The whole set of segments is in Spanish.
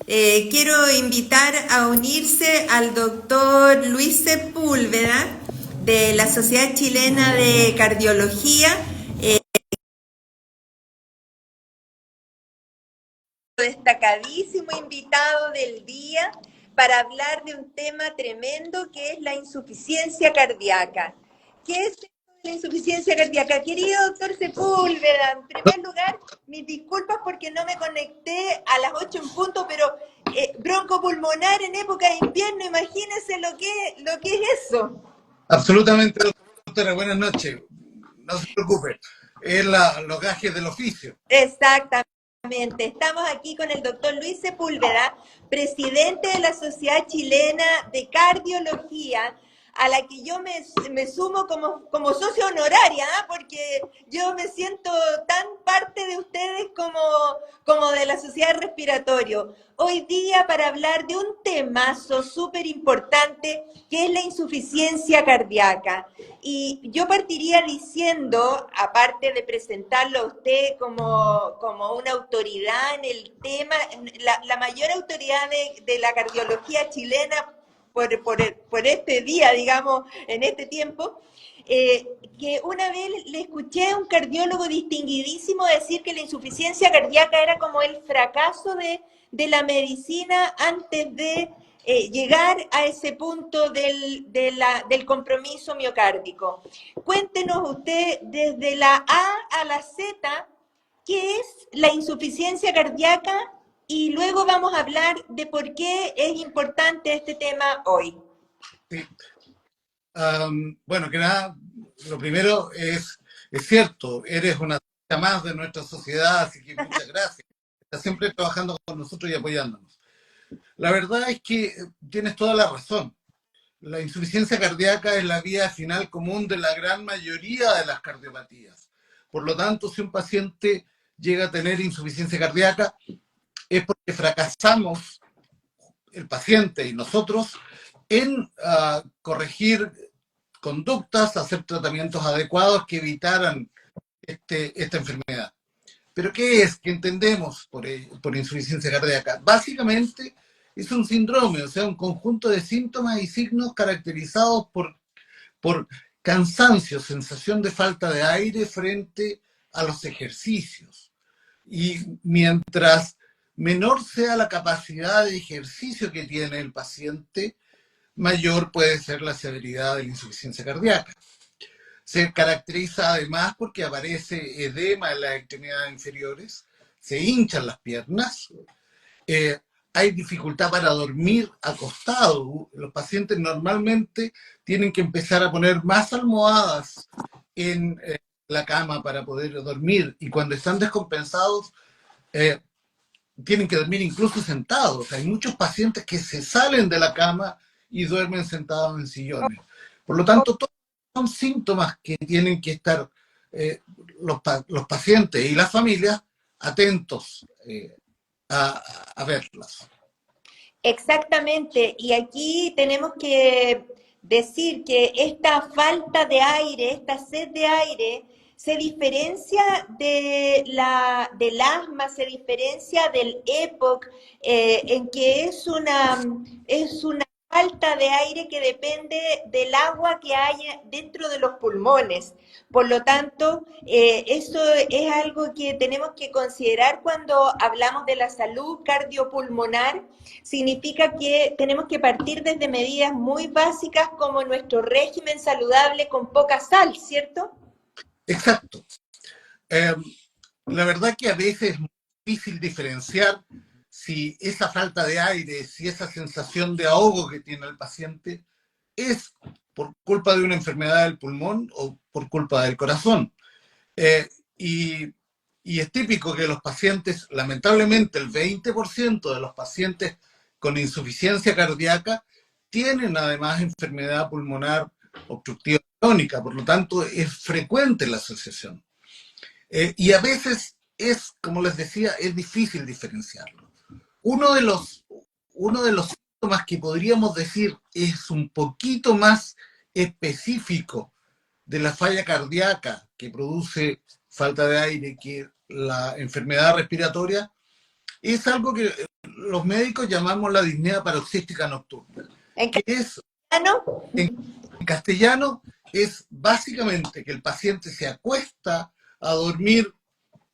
Quiero invitar a unirse al doctor Luis Sepúlveda de la Sociedad Chilena de Cardiología, destacadísimo invitado del día para hablar de un tema tremendo que es la insuficiencia cardíaca. ¿Qué es esto de la insuficiencia cardíaca? Querido doctor Sepúlveda, en primer lugar, mis disculpas porque no me conecté a las 8 en punto, pero broncopulmonar en época de invierno, imagínense lo que es eso. Absolutamente, doctora, buenas noches. No se preocupe, es los gajes del oficio. Exactamente. Estamos aquí con el doctor Luis Sepúlveda, presidente de la Sociedad Chilena de Cardiología, a la que yo me sumo como socio honoraria, ¿eh? Porque yo me siento tan parte de ustedes como de la sociedad respiratorio. Hoy día para hablar de un temazo súper importante que es la insuficiencia cardíaca. Y yo partiría diciendo, aparte de presentarlo a usted como una autoridad en el tema, la mayor autoridad de la cardiología chilena por este día, digamos, en este tiempo, que una vez le escuché a un cardiólogo distinguidísimo decir que la insuficiencia cardíaca era como el fracaso de la medicina antes de llegar a ese punto del compromiso miocárdico. Cuéntenos usted desde la A a la Z, ¿qué es la insuficiencia cardíaca? Y luego vamos a hablar de por qué es importante este tema hoy. Sí. Bueno, que nada, lo primero es cierto, eres una más de nuestra sociedad, así que muchas gracias. Estás siempre trabajando con nosotros y apoyándonos. La verdad es que tienes toda la razón. La insuficiencia cardíaca es la vía final común de la gran mayoría de las cardiopatías. Por lo tanto, si un paciente llega a tener insuficiencia cardíaca, es porque fracasamos el paciente y nosotros en corregir conductas, hacer tratamientos adecuados que evitaran esta enfermedad. ¿Pero qué es que entendemos por insuficiencia cardíaca? Básicamente es un síndrome, o sea, un conjunto de síntomas y signos caracterizados por cansancio, sensación de falta de aire frente a los ejercicios. Y mientras menor sea la capacidad de ejercicio que tiene el paciente, mayor puede ser la severidad de la insuficiencia cardíaca. Se caracteriza además porque aparece edema en las extremidades inferiores, se hinchan las piernas, eh, hay dificultad para dormir acostado. Los pacientes normalmente tienen que empezar a poner más almohadas en la cama para poder dormir, y cuando están descompensados eh, tienen que dormir incluso sentados. Hay muchos pacientes que se salen de la cama y duermen sentados en sillones. Por lo tanto, todos son síntomas que tienen que estar eh, los pacientes y las familias atentos a, a verlas. Exactamente, y aquí tenemos que decir que esta falta de aire, esta sed de aire, se diferencia del asma, se diferencia del EPOC, en que es una falta de aire que depende del agua que hay dentro de los pulmones. Por lo tanto, eso es algo que tenemos que considerar cuando hablamos de la salud cardiopulmonar. Significa que tenemos que partir desde medidas muy básicas como nuestro régimen saludable con poca sal, ¿cierto? Exacto. Eh, la verdad que a veces es muy difícil diferenciar si esa falta de aire, si esa sensación de ahogo que tiene el paciente es por culpa de una enfermedad del pulmón o por culpa del corazón. Eh, y, y es típico que los pacientes, lamentablemente el 20% de los pacientes con insuficiencia cardíaca tienen además enfermedad pulmonar obstructiva crónica, por lo tanto es frecuente la asociación. Y a veces es, como les decía, es difícil diferenciarlo. Uno de los, uno de los síntomas que podríamos decir es un poquito más específico de la falla cardíaca que produce falta de aire que la enfermedad respiratoria es algo que los médicos llamamos la disnea paroxística nocturna, ¿En que es, castellano? en castellano, es básicamente que el paciente se acuesta a dormir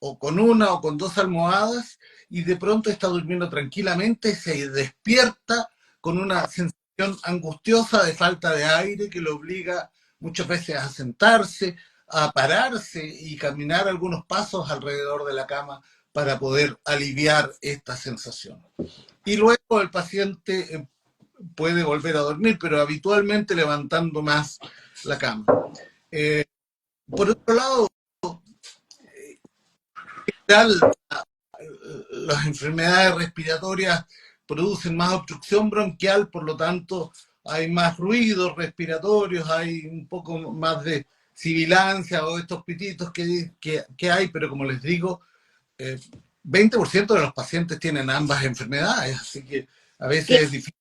o con una o con dos almohadas y de pronto está durmiendo tranquilamente, se despierta con una sensación angustiosa de falta de aire que lo obliga muchas veces a sentarse, a pararse y caminar algunos pasos alrededor de la cama para poder aliviar esta sensación. Y luego el paciente puede volver a dormir, pero habitualmente levantando más la cama. Eh, por otro lado, las enfermedades respiratorias producen más obstrucción bronquial, por lo tanto hay más ruidos respiratorios, hay un poco más de sibilancia o estos pititos que hay, pero como les digo, 20% de los pacientes tienen ambas enfermedades, así que a veces es difícil.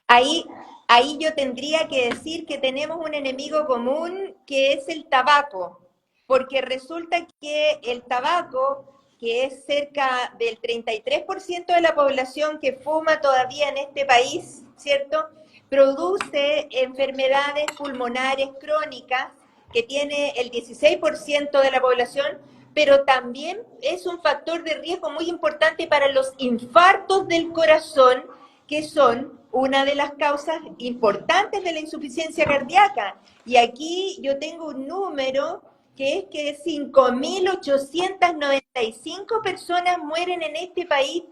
Ahí, ahí yo tendría que decir que tenemos un enemigo común que es el tabaco, porque resulta que el tabaco, que es cerca del 33% de la población que fuma todavía en este país, ¿cierto? Produce enfermedades pulmonares crónicas que tiene el 16% de la población, pero también es un factor de riesgo muy importante para los infartos del corazón, que son una de las causas importantes de la insuficiencia cardíaca. Y aquí yo tengo un número que es que 5.895 personas mueren en este país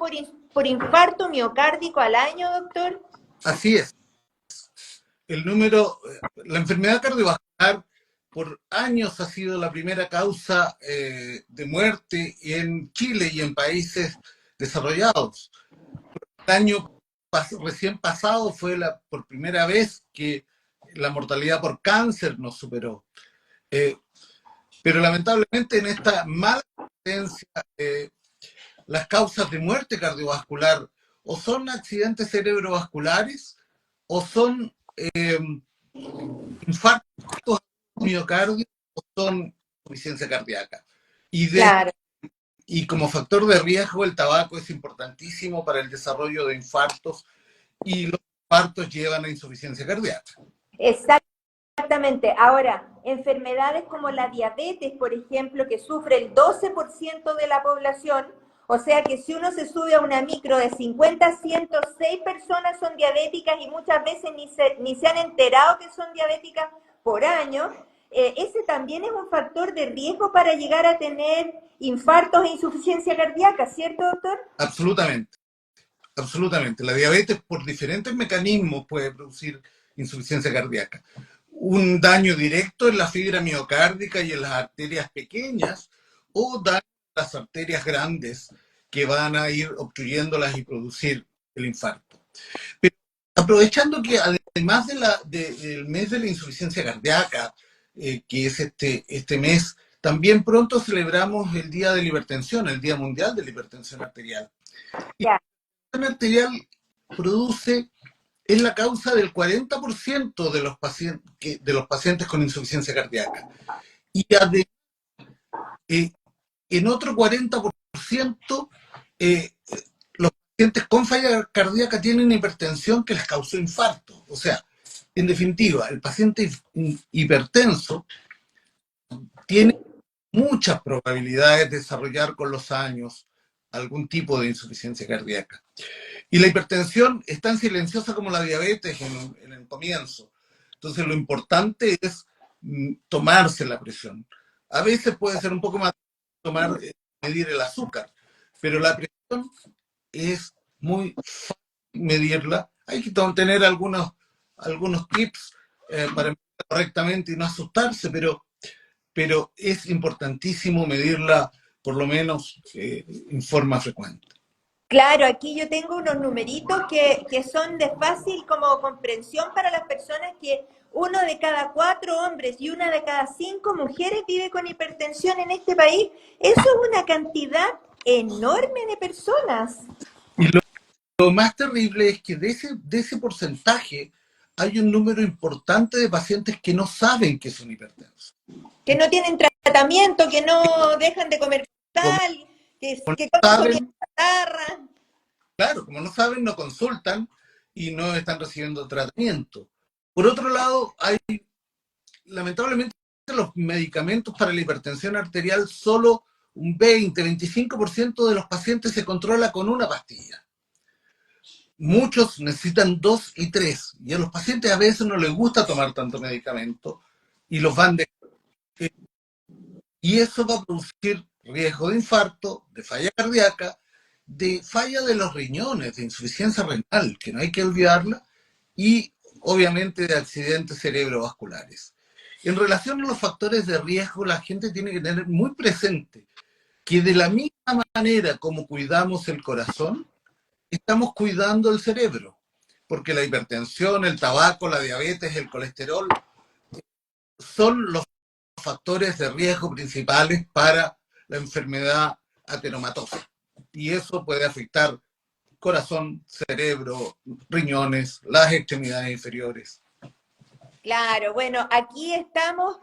por infarto miocárdico al año, doctor. Así es. El número, la enfermedad cardiovascular por años ha sido la primera causa de muerte en Chile y en países desarrollados. El año recién pasado fue por primera vez que la mortalidad por cáncer nos superó. Eh, pero lamentablemente en esta mala tendencia, las causas de muerte cardiovascular o son accidentes cerebrovasculares o son infartos miocardio o son insuficiencia cardíaca. Y, Claro. y como factor de riesgo, el tabaco es importantísimo para el desarrollo de infartos y los infartos llevan a insuficiencia cardíaca. Exactamente. Ahora, enfermedades como la diabetes, por ejemplo, que sufre el 12% de la población, o sea que si uno se sube a una micro de 50 a 106 personas son diabéticas y muchas veces ni se han enterado que son diabéticas por año, ese también es un factor de riesgo para llegar a tener infartos e insuficiencia cardíaca, ¿cierto, doctor? Absolutamente, absolutamente. La diabetes por diferentes mecanismos puede producir insuficiencia cardíaca. Un daño directo en la fibra miocárdica y en las arterias pequeñas o daño en las arterias grandes que van a ir obstruyéndolas y producir el infarto. Pero aprovechando que además del mes de la insuficiencia cardíaca, que es este mes, también pronto celebramos el Día de la Hipertensión, el Día Mundial de la Hipertensión Arterial. Y la Ya. hipertensión arterial produce, es la causa del 40% de los pacientes con insuficiencia cardíaca. Y eh, en otro 40%, eh, los pacientes con falla cardíaca tienen hipertensión que les causó infarto. O sea, en definitiva, el paciente hipertenso tiene muchas probabilidades de desarrollar con los años algún tipo de insuficiencia cardíaca. Y la hipertensión es tan silenciosa como la diabetes en el comienzo. Entonces lo importante es tomarse la presión. A veces puede ser un poco más tomar, medir el azúcar, pero la presión es muy fácil medirla. Hay que tener algunos tips para medirla correctamente y no asustarse, pero es importantísimo medirla por lo menos en forma frecuente. Claro, aquí yo tengo unos numeritos que son de fácil como comprensión para las personas que uno de cada 4 hombres y una de cada 5 mujeres vive con hipertensión en este país. Eso es una cantidad enorme de personas Y lo más terrible es que de ese porcentaje hay un número importante de pacientes que no saben que son hipertensos. que no tienen tratamiento, que no dejan de comer sal, que comen comida Saben, chatarra. claro, como no saben, no consultan y no están recibiendo tratamiento. Por otro lado, hay lamentablemente los medicamentos para la hipertensión arterial, solo un 20-25% de los pacientes se controla con una pastilla. Muchos necesitan 2 y 3, y a los pacientes a veces no les gusta tomar tanto medicamento y los van de... Y eso va a producir riesgo de infarto, de falla cardíaca, de falla de los riñones, de insuficiencia renal, que no hay que olvidarla, y obviamente de accidentes cerebrovasculares. En relación a los factores de riesgo, la gente tiene que tener muy presente que de la misma manera como cuidamos el corazón, estamos cuidando el cerebro, porque la hipertensión, el tabaco, la diabetes, el colesterol son los factores de riesgo principales para la enfermedad ateromatosa. Y eso puede afectar corazón, cerebro, riñones, las extremidades inferiores. Claro, bueno, aquí estamos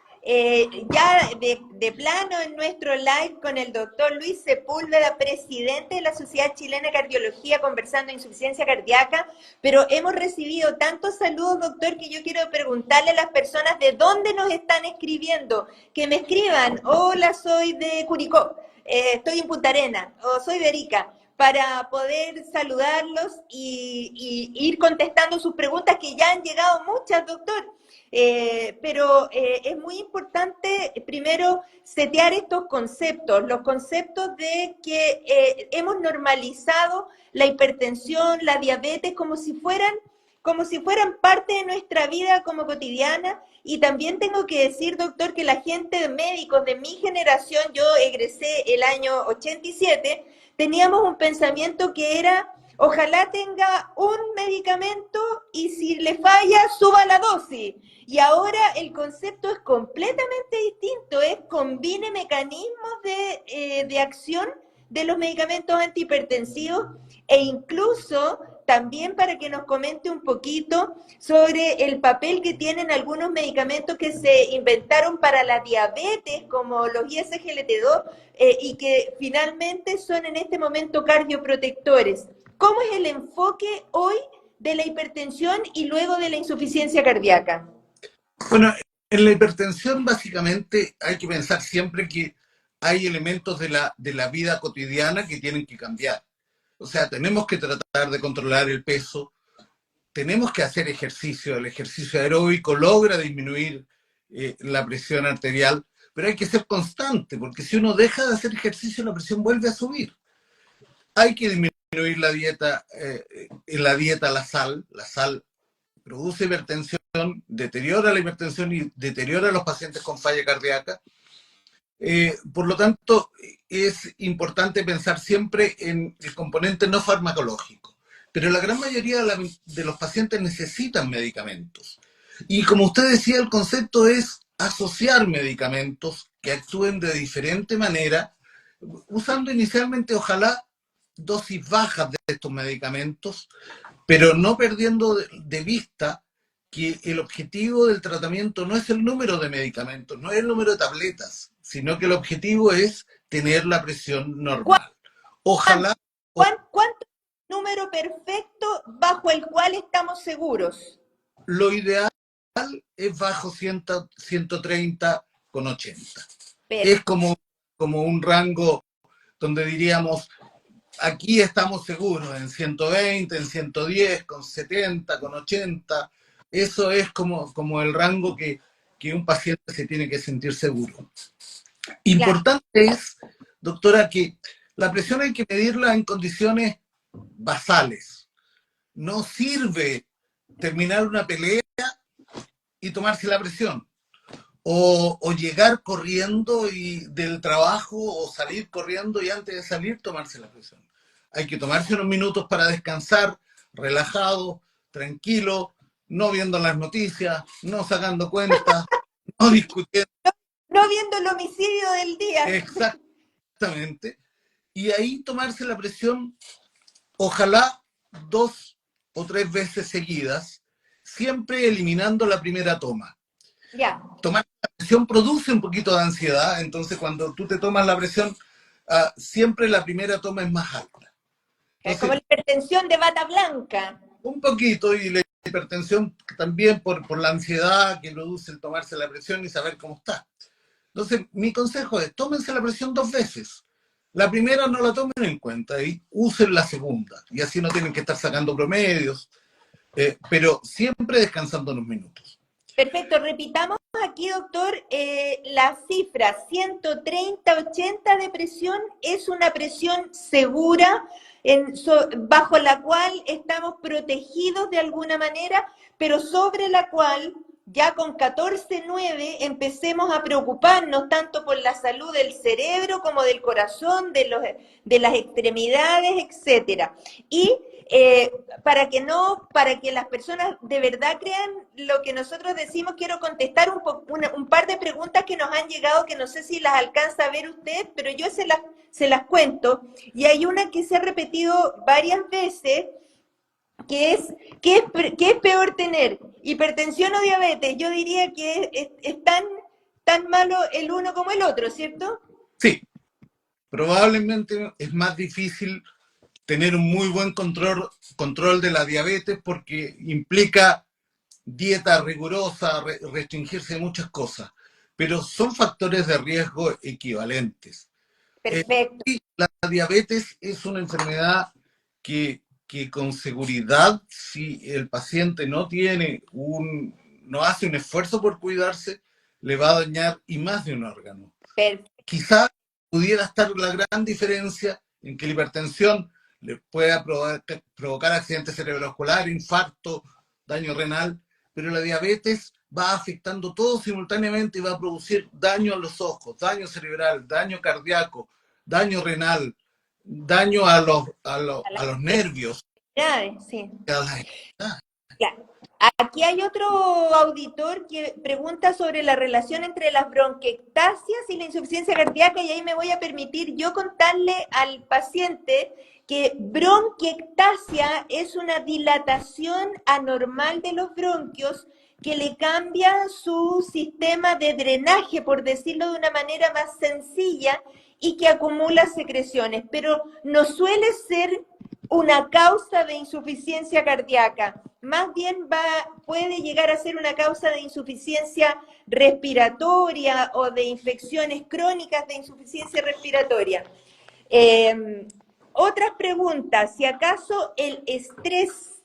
ya de plano en nuestro live con el doctor Luis Sepúlveda, presidente de la Sociedad Chilena de Cardiología, conversando de insuficiencia cardíaca, pero hemos recibido tantos saludos, doctor, que yo quiero preguntarle a las personas de dónde nos están escribiendo, que me escriban: hola, soy de Curicó, estoy en Punta Arenas, o soy de Arica, para poder saludarlos y ir contestando sus preguntas, que ya han llegado muchas, doctor. Pero es muy importante primero setear estos conceptos, los conceptos de que hemos normalizado la hipertensión, la diabetes como si fueran parte de nuestra vida como cotidiana. Y también tengo que decir, doctor, que la gente de médicos de mi generación, yo egresé el año 87, teníamos un pensamiento que era: ojalá tenga un medicamento y si le falla, suba la dosis. Y ahora el concepto es completamente distinto, es combine mecanismos de acción de los medicamentos antihipertensivos, e incluso también para que nos comente un poquito sobre el papel que tienen algunos medicamentos que se inventaron para la diabetes, como los ISGLT2, y que finalmente son en este momento cardioprotectores. ¿Cómo es el enfoque hoy de la hipertensión y luego de la insuficiencia cardíaca? Bueno, en la hipertensión básicamente hay que pensar siempre que hay elementos de la vida cotidiana que tienen que cambiar. O sea, tenemos que tratar de controlar el peso, tenemos que hacer ejercicio, el ejercicio aeróbico logra disminuir la presión arterial, pero hay que ser constante, porque si uno deja de hacer ejercicio, la presión vuelve a subir. Hay que disminuir en la dieta la sal produce hipertensión, deteriora la hipertensión y deteriora a los pacientes con falla cardíaca. Por lo tanto, es importante pensar siempre en el componente no farmacológico. Pero la gran mayoría de los pacientes necesitan medicamentos. Y como usted decía, el concepto es asociar medicamentos que actúen de diferente manera, usando inicialmente, ojalá, dosis bajas de estos medicamentos, pero no perdiendo de vista que el objetivo del tratamiento no es el número de medicamentos, no es el número de tabletas, sino que el objetivo es tener la presión normal. Ojalá. ¿Cuánto es el número perfecto bajo el cual estamos seguros? Lo ideal es bajo 100, 130 con 80. Es como un rango donde diríamos, aquí estamos seguros, en 120, en 110, con 70, con 80. Eso es como el rango que un paciente se tiene que sentir seguro. Claro. Importante es, doctora, que la presión hay que medirla en condiciones basales. No sirve terminar una pelea y tomarse la presión. O llegar corriendo del trabajo o salir corriendo y antes de salir tomarse la presión. Hay que tomarse unos minutos para descansar, relajado, tranquilo, no viendo las noticias, no sacando cuentas, no discutiendo. No viendo el homicidio del día. Exactamente. Y ahí tomarse la presión, ojalá 2 o 3 veces seguidas, siempre eliminando la primera toma. Ya. Tomar la presión produce un poquito de ansiedad, entonces cuando tú te tomas la presión, siempre la primera toma es más alta. Es como Entonces, la hipertensión de bata blanca. un poquito, y la hipertensión también por la ansiedad que produce el tomarse la presión y saber cómo está. Entonces, mi consejo es, tómense la presión 2 veces. La primera no la tomen en cuenta y usen la segunda. Y así no tienen que estar sacando promedios, pero siempre descansando unos minutos. Perfecto, repitamos aquí, doctor, la cifra 130-80 de presión es una presión segura bajo la cual estamos protegidos de alguna manera, pero sobre la cual ya con 14,9 empecemos a preocuparnos tanto por la salud del cerebro como del corazón, de las extremidades, etcétera. Y eh, para que las personas de verdad crean lo que nosotros decimos, quiero contestar un par de preguntas que nos han llegado, que no sé si las alcanza a ver usted, pero yo se las cuento. Y hay una que se ha repetido varias veces, que es, ¿qué es peor tener? ¿Hipertensión o diabetes? Yo diría que es tan malo el uno como el otro, ¿cierto? Sí, probablemente es más difícil tener un muy buen control de la diabetes porque implica dieta rigurosa, restringirse de muchas cosas, pero son factores de riesgo equivalentes. Perfecto. Y la diabetes es una enfermedad que con seguridad, si el paciente no hace un esfuerzo por cuidarse, le va a dañar y más de un órgano. Perfecto. Quizá pudiera estar la gran diferencia en que la hipertensión le pueda provocar accidente cerebrovascular, infarto, daño renal, pero la diabetes va afectando todo simultáneamente y va a producir daño a los ojos, daño cerebral, daño cardíaco, daño renal, daño a los nervios. Sí. Ah, Claro. Aquí hay otro auditor que pregunta sobre la relación entre las bronquiectasias y la insuficiencia cardíaca, y ahí me voy a permitir yo contarle al paciente que bronquiectasia es una dilatación anormal de los bronquios que le cambia su sistema de drenaje, por decirlo de una manera más sencilla, y que acumula secreciones, pero no suele ser una causa de insuficiencia cardíaca, más bien puede llegar a ser una causa de insuficiencia respiratoria o de infecciones crónicas de insuficiencia respiratoria. Otras preguntas, si acaso el estrés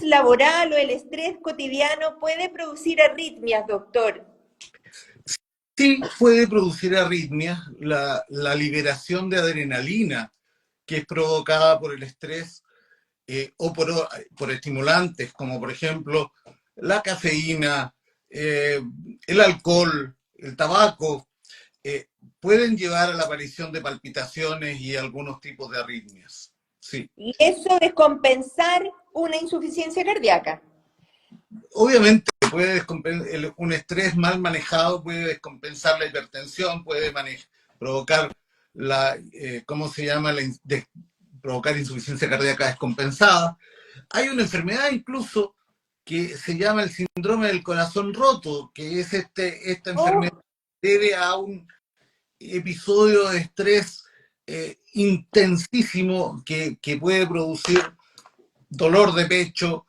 laboral o el estrés cotidiano puede producir arritmias, doctor. sí puede producir arritmias, la liberación de adrenalina que es provocada por el estrés por estimulantes como por ejemplo la cafeína, el alcohol, el tabaco, eh, pueden llevar a la aparición de palpitaciones y algunos tipos de arritmias. Sí. Y eso es compensar una insuficiencia cardíaca. Obviamente un estrés mal manejado puede descompensar la hipertensión, puede provocar ¿cómo se llama? Provocar insuficiencia cardíaca descompensada. Hay una enfermedad incluso que se llama el síndrome del corazón roto, que es esta enfermedad que debe a un episodio de estrés intensísimo que puede producir dolor de pecho,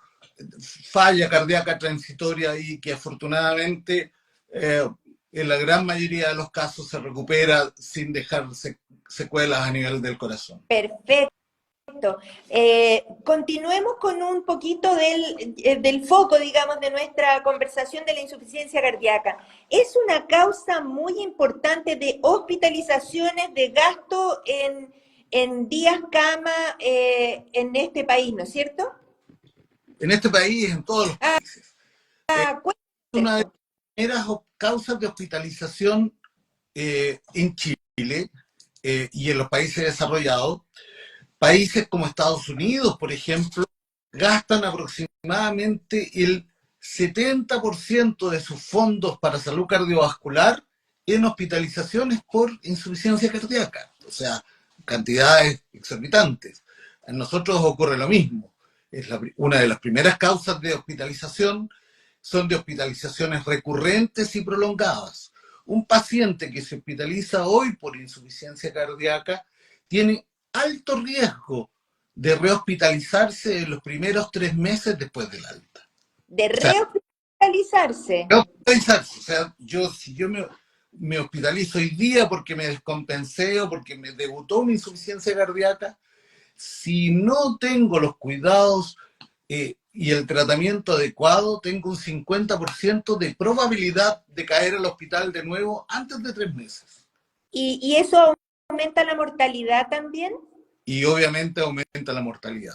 falla cardíaca transitoria y que afortunadamente en la gran mayoría de los casos se recupera sin dejar secuelas a nivel del corazón. Perfecto. Continuemos con un poquito del foco, digamos, de nuestra conversación de la insuficiencia cardíaca. Es una causa muy importante de hospitalizaciones, de gasto en días cama en este país, ¿no es cierto? En este país, en todos los países. Es una de Esto. las primeras causas de hospitalización en Chile y en los países desarrollados. Países como Estados Unidos, por ejemplo, gastan aproximadamente el 70% de sus fondos para salud cardiovascular en hospitalizaciones por insuficiencia cardíaca. O sea, cantidades exorbitantes. En nosotros ocurre lo mismo. Una de las primeras causas de hospitalización son de hospitalizaciones recurrentes y prolongadas. un paciente que se hospitaliza hoy por insuficiencia cardíaca tiene alto riesgo de rehospitalizarse en los primeros 3 meses después del alta. De O sea, rehospitalizarse. rehospitalizarse, o sea, si yo me hospitalizo hoy día porque me descompensé o porque me debutó una insuficiencia cardíaca, si no tengo los cuidados y el tratamiento adecuado, tengo un 50% de probabilidad de caer al hospital de nuevo antes de 3 meses. ¿Y eso aumenta la mortalidad también? Y obviamente aumenta la mortalidad.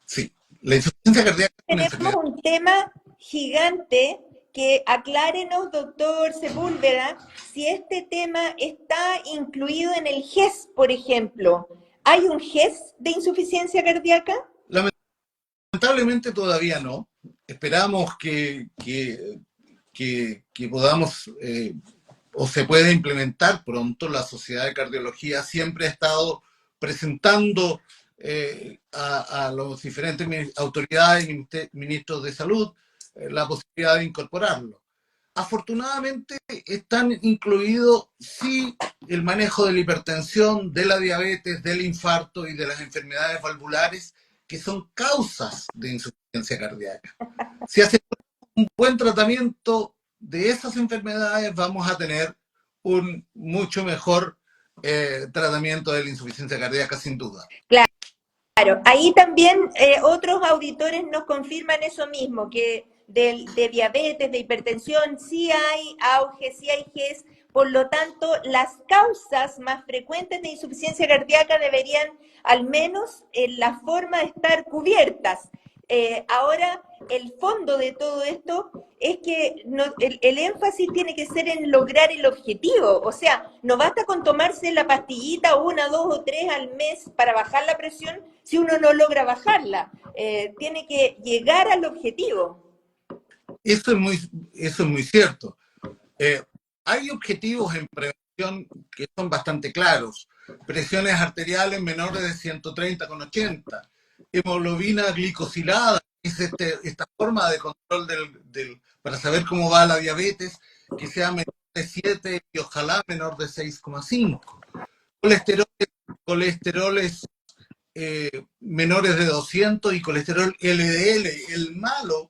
Sí, la insuficiencia cardíaca es una Tenemos enfermedad. un tema gigante que aclárenos, doctor Sepúlveda, si este tema está incluido en el GES, por ejemplo. ¿Hay un GES de insuficiencia cardíaca? Lamentablemente todavía no. Esperamos que podamos o se pueda implementar pronto. La Sociedad de Cardiología siempre ha estado presentando a las diferentes autoridades y ministros de salud la posibilidad de incorporarlo. Afortunadamente están incluidos, sí, el manejo de la hipertensión, de la diabetes, del infarto y de las enfermedades valvulares, que son causas de insuficiencia cardíaca. Si hacemos un buen tratamiento de esas enfermedades, vamos a tener un mucho mejor tratamiento de la insuficiencia cardíaca, sin duda. Claro, ahí también otros auditores nos confirman eso mismo, que de diabetes, de hipertensión, sí hay auge, sí hay GES, por lo tanto, las causas más frecuentes de insuficiencia cardíaca deberían, al menos en la forma de estar cubiertas. Ahora, el fondo de todo esto es que el énfasis tiene que ser en lograr el objetivo. O sea, no basta con tomarse la pastillita una, dos o tres al mes para bajar la presión si uno no logra bajarla. Tiene que llegar al objetivo. Eso es muy cierto. Eh, Hay objetivos en prevención que son bastante claros. Presiones arteriales menores de 130/80. Hemoglobina glicosilada, que es esta forma de control para saber cómo va la diabetes, que sea menor de 7 y ojalá menor de 6,5. Colesteroles menores de 200 y colesterol LDL, el malo,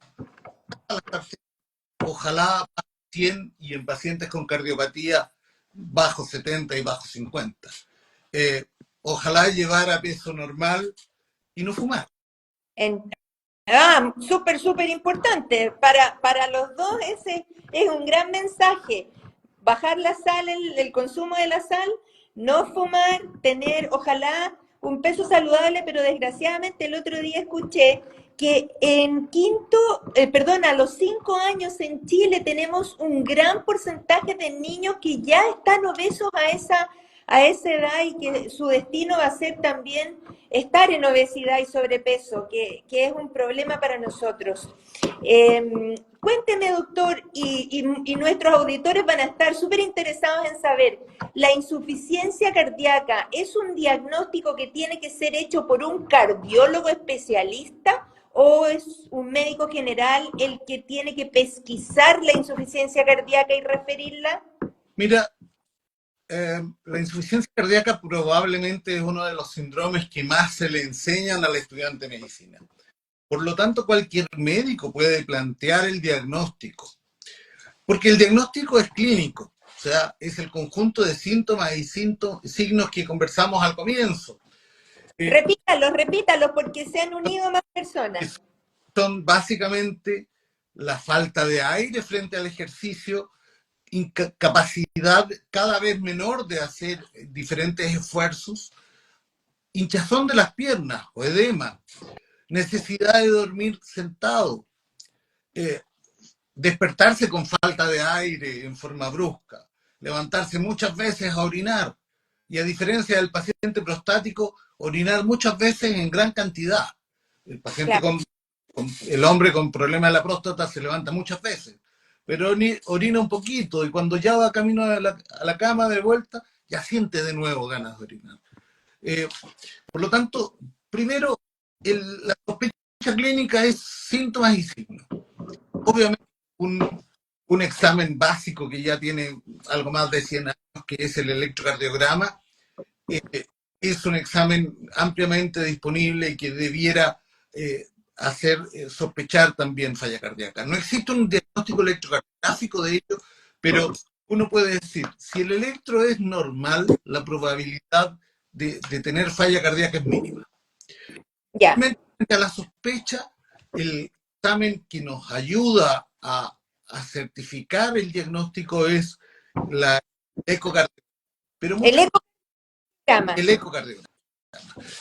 ojalá 100 y en pacientes con cardiopatía bajo 70 y bajo 50. Eh, Ojalá llevar a peso normal y no fumar. En, súper, súper importante. Para los dos ese es un gran mensaje. Bajar la sal, el consumo de la sal, no fumar, tener, ojalá, un peso saludable, pero desgraciadamente el otro día escuché que en perdón, a los 5 años en Chile tenemos un gran porcentaje de niños que ya están obesos a esa edad y que su destino va a ser también estar en obesidad y sobrepeso, que es un problema para nosotros. Cuénteme, doctor, y nuestros auditores van a estar súper interesados en saber, ¿la insuficiencia cardíaca es un diagnóstico que tiene que ser hecho por un cardiólogo especialista o es un médico general el que tiene que pesquisar la insuficiencia cardíaca y referirla? Mira, la insuficiencia cardíaca probablemente es uno de los síndromes que más se le enseñan al estudiante de medicina. Por lo tanto, cualquier médico puede plantear el diagnóstico, porque el diagnóstico es clínico, o sea, es el conjunto de síntomas y signos que conversamos al comienzo. Repítalos, porque se han unido más personas. Son básicamente la falta de aire frente al ejercicio, incapacidad cada vez menor de hacer diferentes esfuerzos, hinchazón de las piernas o edema, necesidad de dormir sentado, eh, despertarse con falta de aire en forma brusca, levantarse muchas veces a orinar y a diferencia del paciente prostático, orinar muchas veces en gran cantidad. El paciente Claro. el hombre con problema de la próstata se levanta muchas veces, pero orina un poquito y cuando ya va camino a la cama de vuelta, ya siente de nuevo ganas de orinar. Eh, por lo tanto, primero, la sospecha clínica es síntomas y signos. Obviamente, un un examen básico que ya tiene algo más de 100 años, que es el electrocardiograma. eh, es un examen ampliamente disponible y que debiera hacer sospechar también falla cardíaca. No existe un diagnóstico electrocardiográfico de ello, pero uno puede decir, si el electro es normal, la probabilidad de tener falla cardíaca es mínima. Ya. Frente a la sospecha, el examen que nos ayuda a certificar el diagnóstico es la ecocardiograma. Pero El ecograma. el ecocardiograma.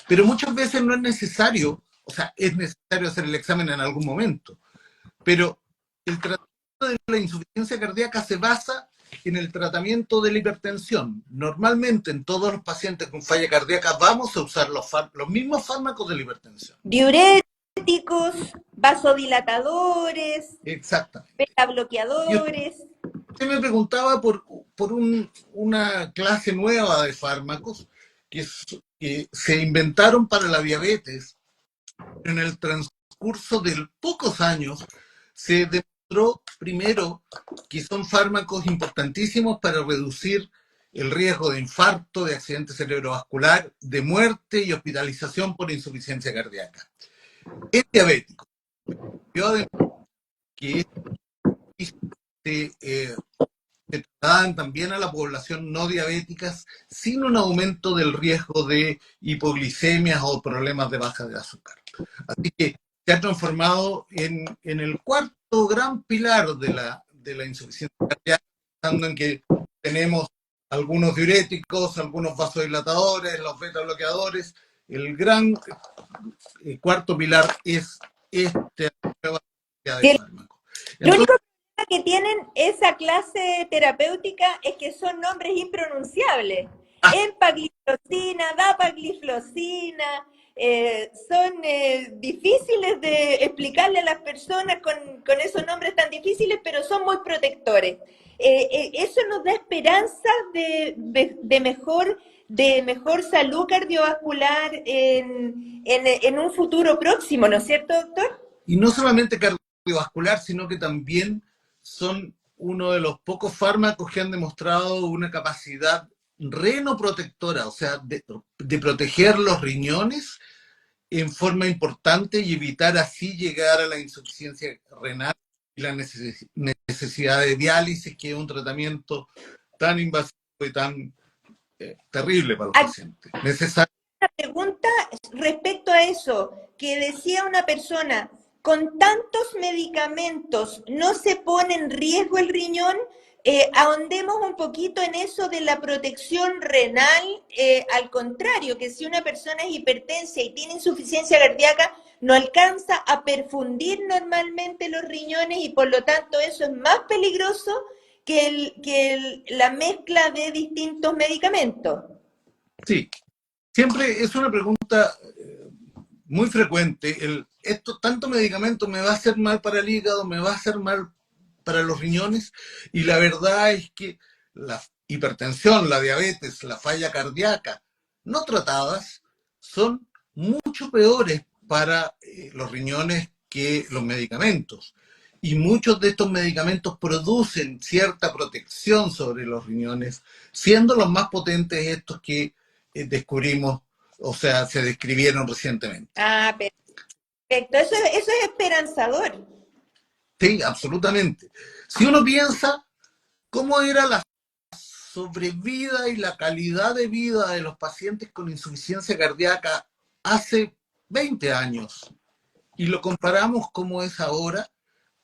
Pero muchas veces no es necesario, o sea, es necesario hacer el examen en algún momento, pero el tratamiento de la insuficiencia cardíaca se basa en el tratamiento de la hipertensión. Normalmente en todos los pacientes con falla cardíaca vamos a usar los mismos fármacos de la hipertensión. Diuréticos, vasodilatadores, Exactamente. beta Y bloqueadores. usted me preguntaba por una clase nueva de fármacos que se inventaron para la diabetes. En el transcurso de pocos años se demostró primero que son fármacos importantísimos para reducir el riesgo de infarto, de accidente cerebrovascular, de muerte y hospitalización por insuficiencia cardíaca. Es diabético. Yo además que se trataban también a la población no diabéticas sin un aumento del riesgo de hipoglicemias o problemas de baja de azúcar. Así que se ha transformado en el cuarto gran pilar de la insuficiencia cardíaca, pensando en que tenemos algunos diuréticos, algunos vasodilatadores, los beta bloqueadores. El gran cuarto pilar es esta nueva de fármacos. Lo Entonces, único que tienen esa clase terapéutica es que son nombres impronunciables. Empagliflozina, dapagliflozina, son difíciles de explicarle a las personas con esos nombres tan difíciles, pero son muy protectores. Eso nos da esperanza de mejor salud cardiovascular en un futuro próximo, ¿no es cierto, doctor? y no solamente cardiovascular, sino que también son uno de los pocos fármacos que han demostrado una capacidad renoprotectora, o sea, de proteger los riñones en forma importante y evitar así llegar a la insuficiencia renal y la necesidad de diálisis, que es un tratamiento tan invasivo y tan terrible para los pacientes. Necesario. Una pregunta respecto a eso, que decía una persona, con tantos medicamentos, ¿no se pone en riesgo el riñón? Ahondemos un poquito en eso de la protección renal, al contrario, que si una persona es hipertensa y tiene insuficiencia cardíaca, no alcanza a perfundir normalmente los riñones y por lo tanto eso es más peligroso que la mezcla de distintos medicamentos. Sí, siempre es una pregunta muy frecuente. Tanto medicamento me va a hacer mal para el hígado, me va a hacer mal para los riñones, y la verdad es que la hipertensión, la diabetes, la falla cardíaca no tratadas son mucho peores para los riñones que los medicamentos. Y muchos de estos medicamentos producen cierta protección sobre los riñones, siendo los más potentes estos que descubrimos, o sea, se describieron recientemente. Ah, perfecto. Eso es esperanzador. Sí, absolutamente. Si uno piensa cómo era la sobrevida y la calidad de vida de los pacientes con insuficiencia cardíaca hace 20 años y lo comparamos cómo es ahora,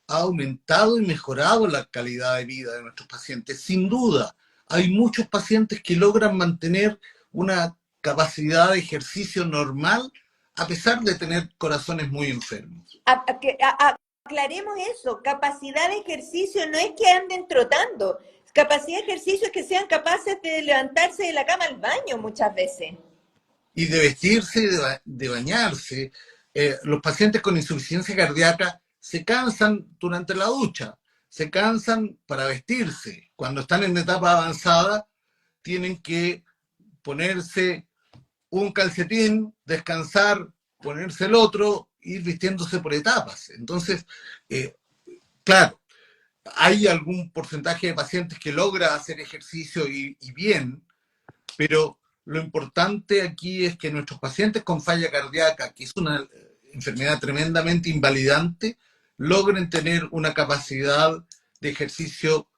ha aumentado y mejorado la calidad de vida de nuestros pacientes. Sin duda, hay muchos pacientes que logran mantener una capacidad de ejercicio normal a pesar de tener corazones muy enfermos. Aclaremos eso. Capacidad de ejercicio no es que anden trotando. Capacidad de ejercicio es que sean capaces de levantarse de la cama al baño muchas veces. Y de vestirse, de bañarse. Los pacientes con insuficiencia cardíaca se cansan durante la ducha, se cansan para vestirse. Cuando están en etapa avanzada, tienen que ponerse un calcetín, descansar, ponerse el otro, ir vistiéndose por etapas. Entonces, claro, hay algún porcentaje de pacientes que logra hacer ejercicio y bien, pero lo importante aquí es que nuestros pacientes con falla cardíaca, que es una enfermedad tremendamente invalidante, logren tener una capacidad de ejercicio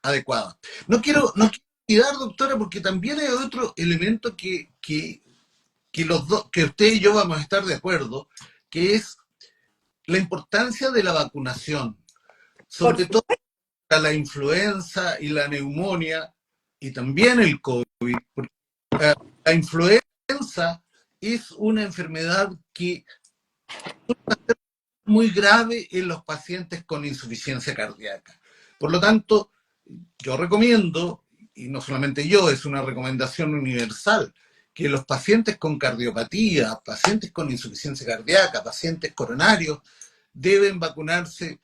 adecuada. No quiero olvidar, doctora, porque también hay otro elemento que usted y yo vamos a estar de acuerdo, que es la importancia de la vacunación, Por sobre todo supuesto. para la influenza y la neumonía y también el COVID. La influenza es una enfermedad que es muy grave en los pacientes con insuficiencia cardíaca. Por lo tanto, yo recomiendo, y no solamente yo, es una recomendación universal, que los pacientes con cardiopatía, pacientes con insuficiencia cardíaca, pacientes coronarios, deben vacunarse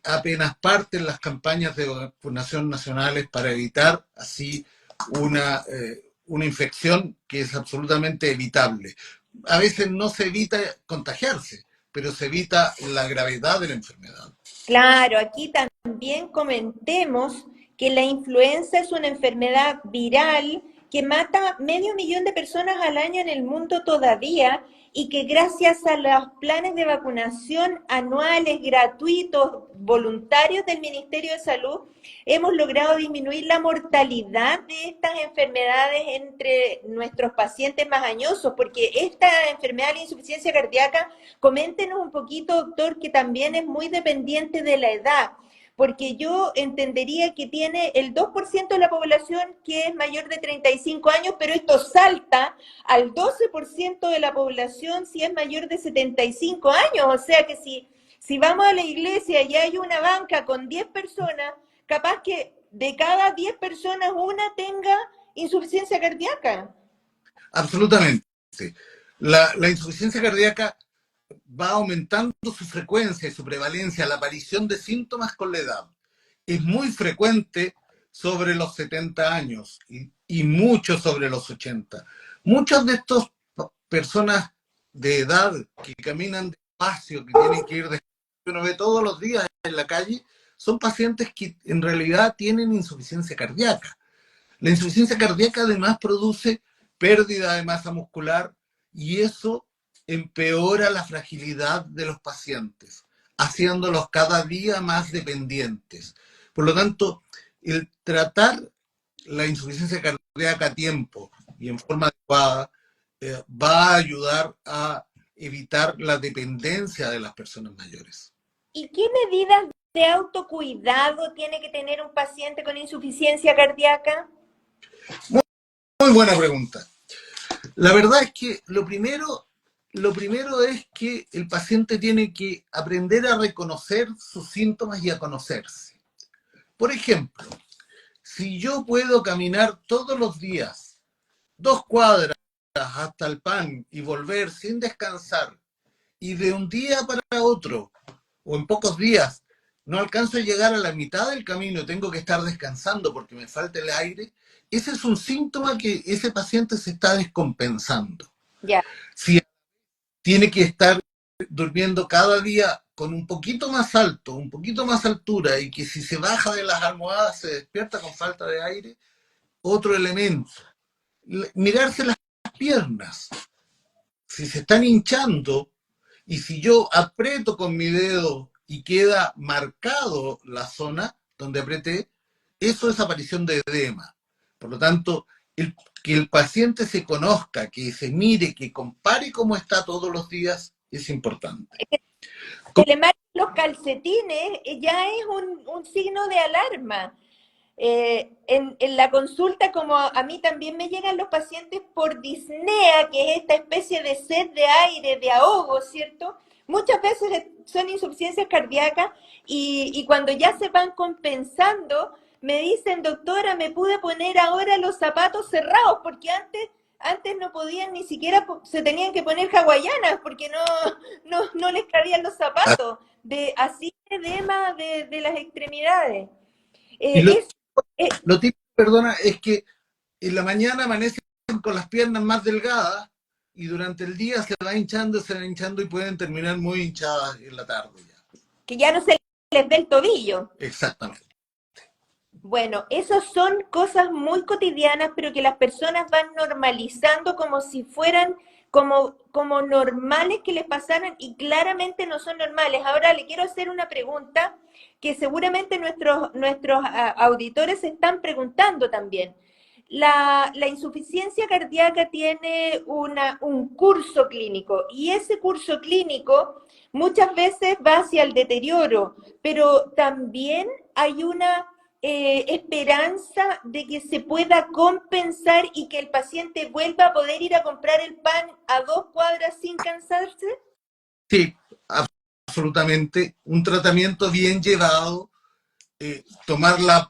apenas parten las campañas de vacunación nacionales para evitar así una infección que es absolutamente evitable. A veces no se evita contagiarse, pero se evita la gravedad de la enfermedad. Claro, aquí también comentemos que la influenza es una enfermedad viral que mata medio millón de personas al año en el mundo todavía y que gracias a los planes de vacunación anuales, gratuitos, voluntarios del Ministerio de Salud, hemos logrado disminuir la mortalidad de estas enfermedades entre nuestros pacientes más añosos, porque esta enfermedad de la insuficiencia cardíaca, coméntenos un poquito, doctor, que también es muy dependiente de la edad, porque yo entendería que tiene el 2% de la población que es mayor de 35 años, pero esto salta al 12% de la población si es mayor de 75 años. O sea que si vamos a la iglesia y hay una banca con 10 personas, capaz que de cada 10 personas una tenga insuficiencia cardíaca. Absolutamente. La insuficiencia cardíaca va aumentando su frecuencia y su prevalencia, la aparición de síntomas con la edad. Es muy frecuente sobre los 70 años y mucho sobre los 80. Muchas de estas personas de edad que caminan despacio, que tienen que ir despacio, que uno ve todos los días en la calle, son pacientes que en realidad tienen insuficiencia cardíaca. La insuficiencia cardíaca además produce pérdida de masa muscular y eso empeora la fragilidad de los pacientes, haciéndolos cada día más dependientes. Por lo tanto, el tratar la insuficiencia cardíaca a tiempo y en forma adecuada va a ayudar a evitar la dependencia de las personas mayores. ¿Y qué medidas de autocuidado tiene que tener un paciente con insuficiencia cardíaca? Muy, muy buena pregunta. La verdad es que lo primero es que el paciente tiene que aprender a reconocer sus síntomas y a conocerse. Por ejemplo, si yo puedo caminar todos los días 2 cuadras hasta el pan y volver sin descansar, y de un día para otro, o en pocos días, no alcanzo a llegar a la mitad del camino, tengo que estar descansando porque me falta el aire, ese es un síntoma que ese paciente se está descompensando. Ya. Si tiene que estar durmiendo cada día con un poquito más alto, un poquito más altura, y que si se baja de las almohadas se despierta con falta de aire, otro elemento. Mirarse las piernas. Si se están hinchando y si yo aprieto con mi dedo y queda marcado la zona donde apreté, eso es aparición de edema. Por lo tanto, que el paciente se conozca, que se mire, que compare cómo está todos los días, es importante. Que le marquen los calcetines ya es un signo de alarma. En la consulta, como a mí también me llegan los pacientes por disnea, que es esta especie de sed de aire, de ahogo, ¿cierto? Muchas veces son insuficiencias cardíacas y cuando ya se van compensando, me dicen, doctora, me pude poner ahora los zapatos cerrados, porque antes no podían ni siquiera, se tenían que poner hawaianas porque no les cabían los zapatos, de así edema de las extremidades. Y Eh, es, eh, lo típico, perdona, es que en la mañana amanecen con las piernas más delgadas y durante el día se va hinchando y pueden terminar muy hinchadas en la tarde ya. que ya no se les ve el tobillo. Exactamente. Bueno, esas son cosas muy cotidianas, pero que las personas van normalizando como si fueran como normales que les pasaran y claramente no son normales. Ahora le quiero hacer una pregunta que seguramente nuestros auditores se están preguntando también. La insuficiencia cardíaca tiene un curso clínico y ese curso clínico muchas veces va hacia el deterioro, pero también hay una esperanza de que se pueda compensar y que el paciente vuelva a poder ir a comprar el pan a 2 cuadras sin cansarse? Sí, absolutamente. Un tratamiento bien llevado, tomar las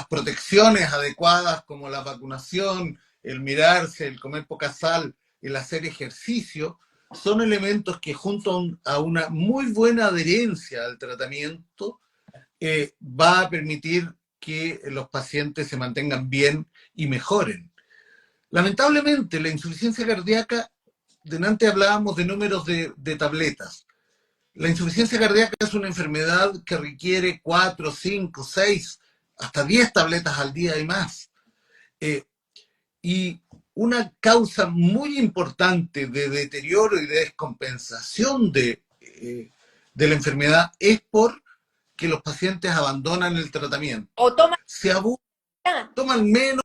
protecciones adecuadas como la vacunación, el mirarse, el comer poca sal, el hacer ejercicio, son elementos que junto a una muy buena adherencia al tratamiento va a permitir que los pacientes se mantengan bien y mejoren. Lamentablemente, la insuficiencia cardíaca, delante hablábamos de números de tabletas. La insuficiencia cardíaca es una enfermedad que requiere 4, 5, 6, hasta 10 tabletas al día y más. Y una causa muy importante de deterioro y de descompensación de la enfermedad es por que los pacientes abandonan el tratamiento. ¿O toma? Se abusan, toman menos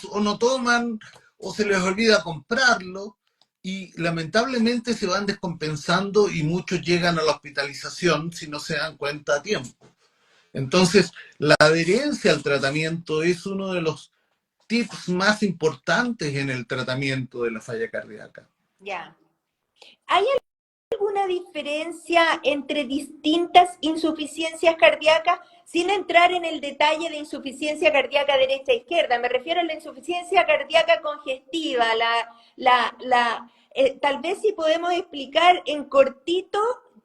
o no toman o se les olvida comprarlo y lamentablemente se van descompensando y muchos llegan a la hospitalización si no se dan cuenta a tiempo. Entonces, la adherencia al tratamiento es uno de los tips más importantes en el tratamiento de la falla cardíaca. Ya. ¿Hay alguna diferencia entre distintas insuficiencias cardíacas sin entrar en el detalle de insuficiencia cardíaca derecha-izquierda? Me refiero a la insuficiencia cardíaca congestiva, tal vez si podemos explicar en cortito,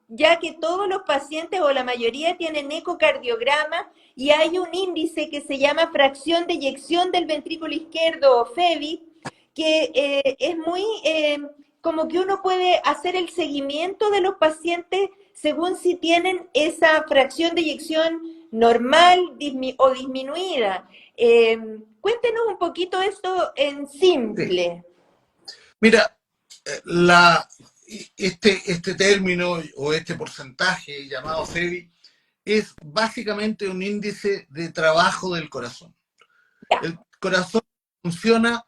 ya que todos los pacientes o la mayoría tienen ecocardiograma y hay un índice que se llama fracción de eyección del ventrículo izquierdo o FEBI, que es muy como que uno puede hacer el seguimiento de los pacientes según si tienen esa fracción de eyección normal o disminuida. Cuéntenos un poquito esto en simple. Sí. Mira, la, este término o este porcentaje llamado FEBI es básicamente un índice de trabajo del corazón. Ya. El corazón funciona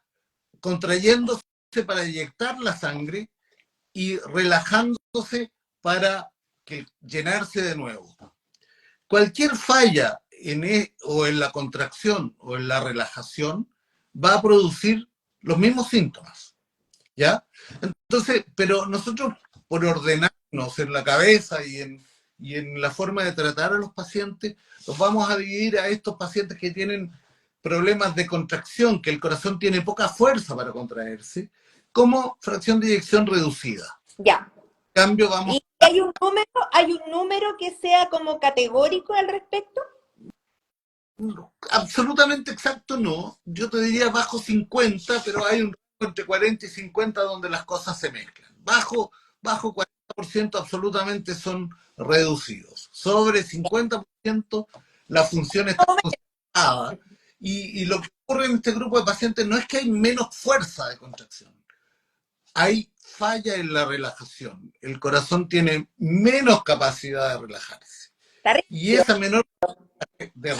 contrayéndose para eyectar la sangre y relajándose para llenarse de nuevo. Cualquier falla o en la contracción o en la relajación va a producir los mismos síntomas, ¿ya? Entonces, pero nosotros, por ordenarnos en la cabeza y en la forma de tratar a los pacientes, los vamos a dividir a estos pacientes que tienen problemas de contracción, que el corazón tiene poca fuerza para contraerse, como fracción de eyección reducida. Ya. En cambio, vamos. ¿Y hay un número que sea como categórico al respecto? Absolutamente exacto no. Yo te diría bajo 50, pero hay un rango entre 40 y 50 donde las cosas se mezclan. Bajo 40% absolutamente son reducidos. Sobre 50% la función está conservada. Y lo que ocurre en este grupo de pacientes no es que hay menos fuerza de contracción. Hay falla en la relajación. El corazón tiene menos capacidad de relajarse. Y esa menor de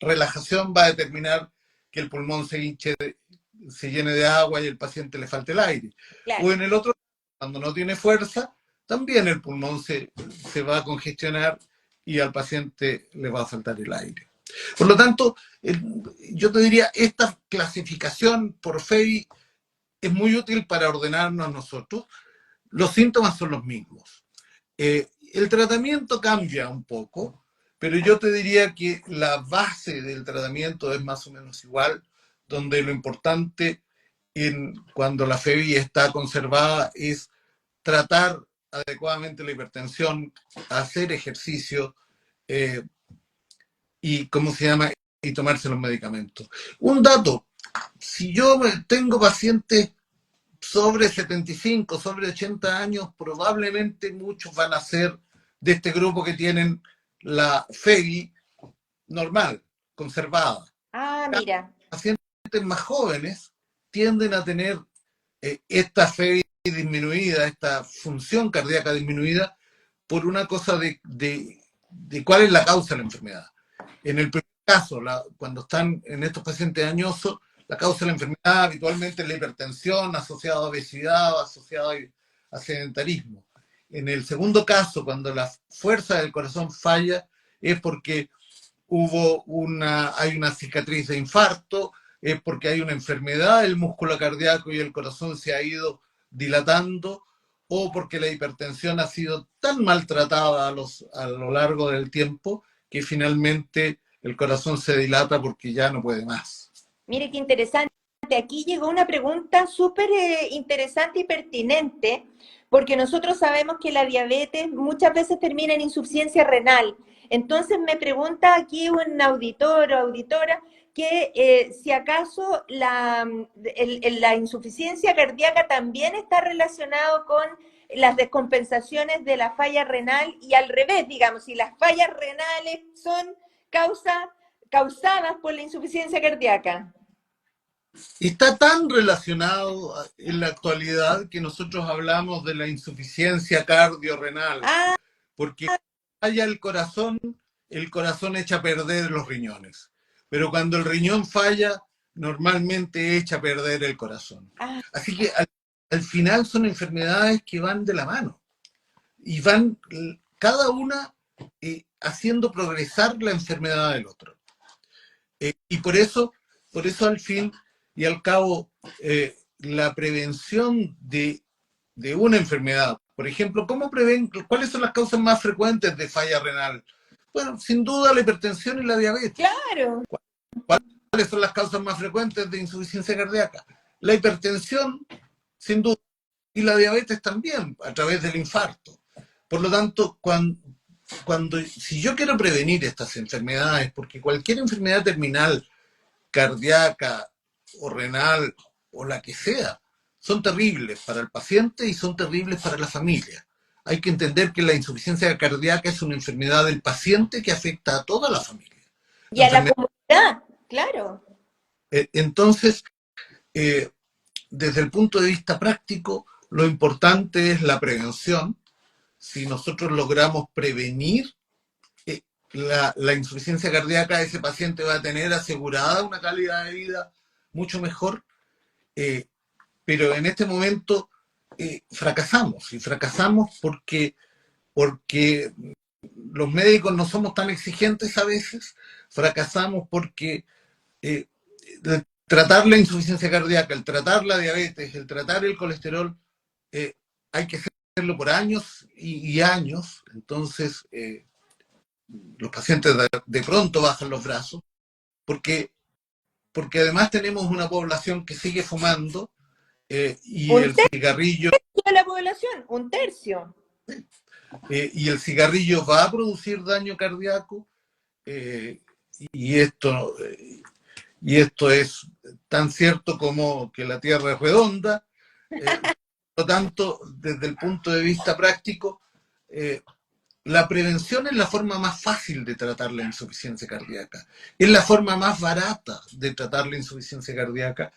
relajación va a determinar que el pulmón se hinche, se llene de agua y el paciente le falte el aire. Claro. O en el otro, cuando no tiene fuerza, también el pulmón se va a congestionar y al paciente le va a faltar el aire. Por lo tanto, yo te diría, esta clasificación por FEBI es muy útil para ordenarnos nosotros. Los síntomas son los mismos. El tratamiento cambia un poco, pero yo te diría que la base del tratamiento es más o menos igual, donde lo importante cuando la FEBI está conservada es tratar adecuadamente la hipertensión, hacer ejercicio y, ¿cómo se llama? Y tomarse los medicamentos. Un dato, si yo tengo pacientes sobre 75, sobre 80 años, probablemente muchos van a ser de este grupo que tienen la FEGI normal, conservada. Ah, mira. Pacientes más jóvenes tienden a tener esta FEGI disminuida, esta función cardíaca disminuida, por una cosa de cuál es la causa de la enfermedad. En el primer caso, cuando están en estos pacientes añosos, la causa de la enfermedad habitualmente es la hipertensión asociada a obesidad o asociada a sedentarismo. En el segundo caso, cuando la fuerza del corazón falla, es porque hay una cicatriz de infarto, es porque hay una enfermedad del músculo cardíaco y el corazón se ha ido dilatando, o porque la hipertensión ha sido tan maltratada a lo largo del tiempo que finalmente el corazón se dilata porque ya no puede más. Mire qué interesante. Aquí llegó una pregunta súper interesante y pertinente, porque nosotros sabemos que la diabetes muchas veces termina en insuficiencia renal. Entonces me pregunta aquí un auditor o auditora que si acaso la insuficiencia cardíaca también está relacionado con las descompensaciones de la falla renal y al revés, digamos, si las fallas renales son causadas por la insuficiencia cardíaca. Está tan relacionado en la actualidad que nosotros hablamos de la insuficiencia cardiorrenal, Ah, porque falla el corazón echa a perder los riñones. Pero cuando el riñón falla, normalmente echa a perder el corazón. ah, Así que al final son enfermedades que van de la mano y van cada una haciendo progresar la enfermedad del otro. Y por eso al fin y al cabo, la prevención de una enfermedad, por ejemplo, ¿cuáles son las causas más frecuentes de falla renal? Bueno, sin duda la hipertensión y la diabetes. claro. ¿Cuáles son las causas más frecuentes de insuficiencia cardíaca? La hipertensión, sin duda, y la diabetes también, a través del infarto. Por lo tanto, si yo quiero prevenir estas enfermedades, porque cualquier enfermedad terminal, cardíaca o renal o la que sea, son terribles para el paciente y son terribles para la familia. Hay que entender que la insuficiencia cardíaca es una enfermedad del paciente que afecta a toda la familia. Y La a la enfermedad, comunidad, claro. entonces, eh, desde el punto de vista práctico, lo importante es la prevención. Si nosotros logramos prevenir la insuficiencia cardíaca, ese paciente va a tener asegurada una calidad de vida mucho mejor, eh, pero en este momento fracasamos, y fracasamos porque los médicos no somos tan exigentes a veces, fracasamos porque eh, tratar la insuficiencia cardíaca, el tratar la diabetes, el tratar el colesterol, eh, hay que hacerlo por años y años. Entonces los pacientes de pronto bajan los brazos porque, porque además tenemos una población que sigue fumando, y Un el tercio cigarrillo de la población, un tercio. y el cigarrillo va a producir daño cardíaco, eh, y esto y esto es tan cierto como que la Tierra es redonda. Por lo tanto, desde el punto de vista práctico, eh, la prevención es la forma más fácil de tratar la insuficiencia cardíaca. Es la forma más barata de tratar la insuficiencia cardíaca,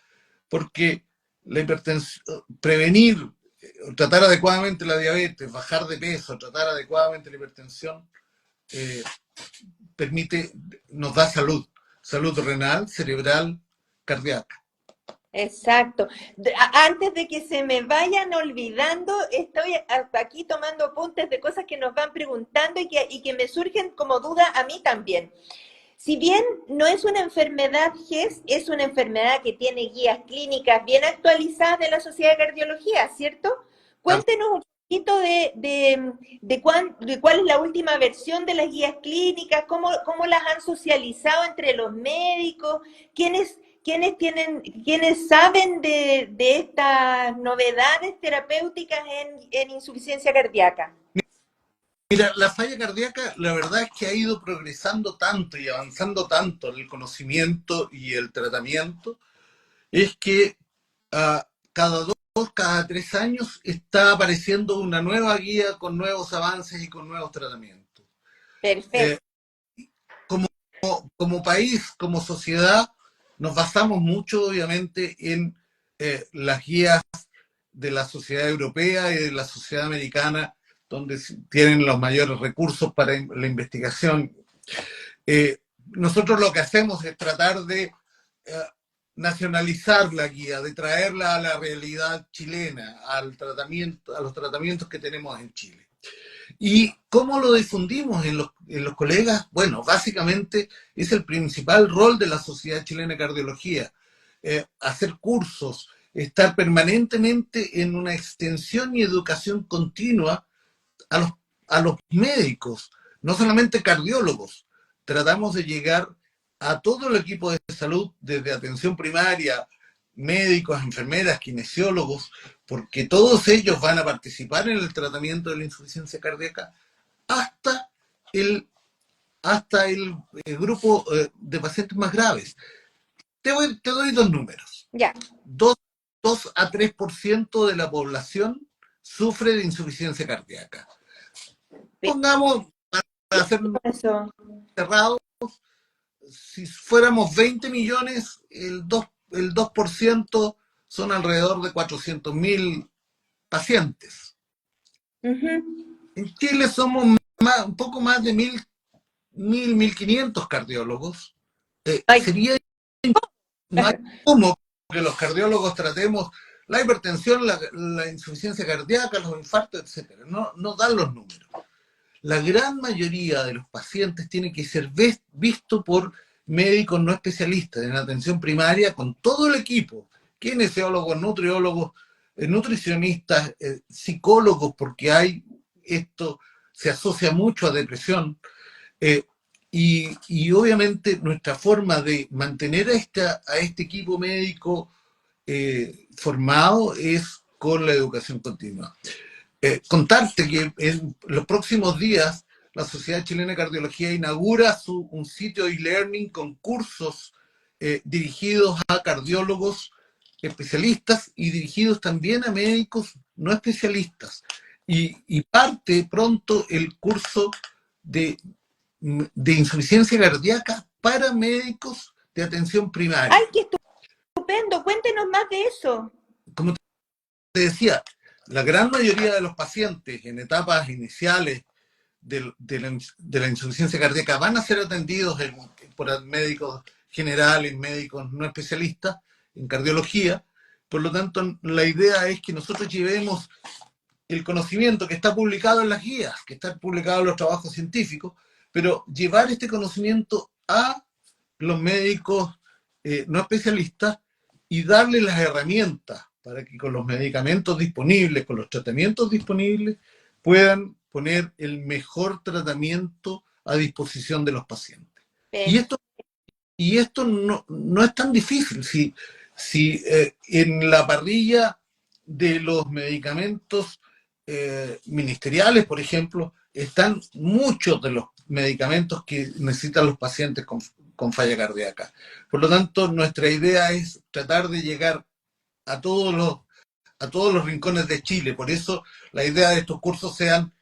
porque la hipertensión, prevenir, tratar adecuadamente la diabetes, bajar de peso, tratar adecuadamente la hipertensión, eh, nos da salud, salud renal, cerebral, cardíaca. Exacto. Antes de que se me vayan olvidando, estoy aquí tomando apuntes de cosas que nos van preguntando y que me surgen como duda a mí también. Si bien no es una enfermedad GES, es una enfermedad que tiene guías clínicas bien actualizadas de la Sociedad de Cardiología, ¿cierto? Cuéntenos un poquito de cuál es la última versión de las guías clínicas, cómo las han socializado entre los médicos, quiénes saben de estas novedades terapéuticas en insuficiencia cardíaca. Mira, la falla cardíaca, la verdad es que ha ido progresando tanto y avanzando tanto en el conocimiento y el tratamiento, es que cada cada 3 años está apareciendo una nueva guía con nuevos avances y con nuevos tratamientos. Eh, Perfecto. como, como país, como sociedad, nos basamos mucho, obviamente, en las guías de la sociedad europea y de la sociedad americana, donde tienen los mayores recursos para la investigación. Nosotros lo que hacemos es tratar de nacionalizar la guía, de traerla a la realidad chilena, al tratamiento, a los tratamientos que tenemos en Chile. ¿Y cómo lo difundimos en los colegas? Bueno, básicamente es el principal rol de la Sociedad Chilena de Cardiología, hacer cursos, estar permanentemente en una extensión y educación continua a a los médicos, no solamente cardiólogos. Tratamos de llegar a todo el equipo de salud, desde atención primaria, médicos, enfermeras, kinesiólogos, porque todos ellos van a participar en el tratamiento de la insuficiencia cardíaca hasta el, hasta el grupo de pacientes más graves. Te doy dos números. Ya. 2 a 3% de la población sufre de insuficiencia cardíaca. Pongamos, para hacer Eso. cerrado, si fuéramos 20 millones, el 2% son alrededor de 400.000 pacientes. Ujú. En Chile somos un poco más de 1.500 cardiólogos. Ay, Sería, no hay cómo que los cardiólogos tratemos la hipertensión, la insuficiencia cardíaca, los infartos, etcétera. No, no dan los números. La gran mayoría de los pacientes tiene que ser visto por médicos no especialistas en atención primaria con todo el equipo, kinesiólogos, nutriólogos, nutricionistas, psicólogos, porque esto se asocia mucho a depresión. eh, y obviamente nuestra forma de mantener a este equipo médico formado es con la educación continua. Contarte que en los próximos días la Sociedad Chilena de Cardiología inaugura un sitio e-learning con cursos dirigidos a cardiólogos especialistas y dirigidos también a médicos no especialistas. Y parte pronto el curso de, de insuficiencia cardíaca para médicos de atención ay, primaria. qué estupendo. Cuéntenos más de eso. Como te decía, la gran mayoría de los pacientes en etapas iniciales de la insuficiencia cardíaca van a ser atendidos por médicos generales, médicos no especialistas en cardiología. Por lo tanto, la idea es que nosotros llevemos el conocimiento que está publicado en las guías, que está publicado en los trabajos científicos, pero llevar este conocimiento a los médicos no especialistas y darles las herramientas para que con los medicamentos disponibles, con los tratamientos disponibles, puedan poner el mejor tratamiento a disposición de los pacientes. Y Perfecto. esto, y esto no es tan difícil. Si en la parrilla de los medicamentos ministeriales, por ejemplo, están muchos de los medicamentos que necesitan los pacientes con falla cardíaca. Por lo tanto, nuestra idea es tratar de llegar a a todos los rincones de Chile. Por eso la idea de estos cursos sean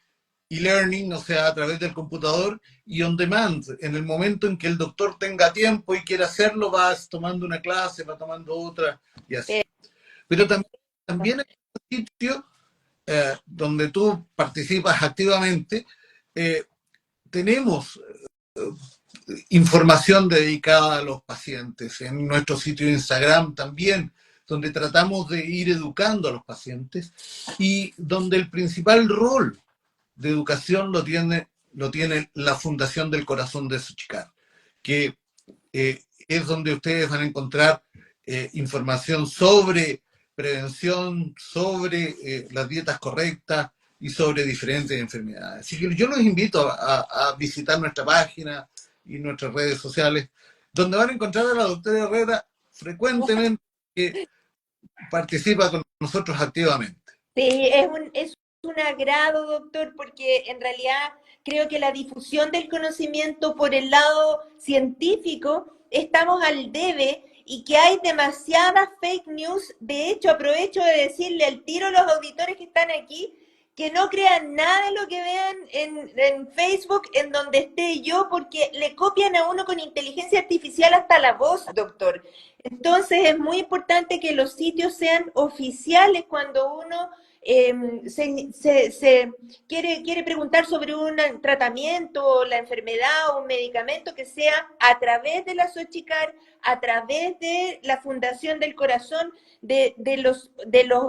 e-learning, o sea, a través del computador, y on demand. En el momento en que el doctor tenga tiempo y quiera hacerlo, vas tomando una clase, va tomando otra, y así. Pero también hay un sitio donde tú participas activamente. eh, Tenemos información dedicada a los pacientes en nuestro sitio de Instagram también, donde tratamos de ir educando a los pacientes y donde el principal rol de educación lo tiene la Fundación del Corazón de Xochicán, que es donde ustedes van a encontrar información sobre prevención, sobre las dietas correctas y sobre diferentes enfermedades. Así que yo los invito a visitar nuestra página y nuestras redes sociales, donde van a encontrar a la doctora Herrera frecuentemente, que participa con nosotros activamente. Sí, es un agrado, doctor, porque en realidad creo que la difusión del conocimiento por el lado científico estamos al debe y que hay demasiadas fake news. De hecho, aprovecho de decirle al tiro a los auditores que están aquí que no crean nada de lo que vean en Facebook, en donde esté yo, porque le copian a uno con inteligencia artificial hasta la voz, doctor. Entonces es muy importante que los sitios sean oficiales cuando uno se quiere preguntar sobre un tratamiento, la enfermedad o un medicamento, que sea a través de la Xochicar, a través de la Fundación del Corazón, de los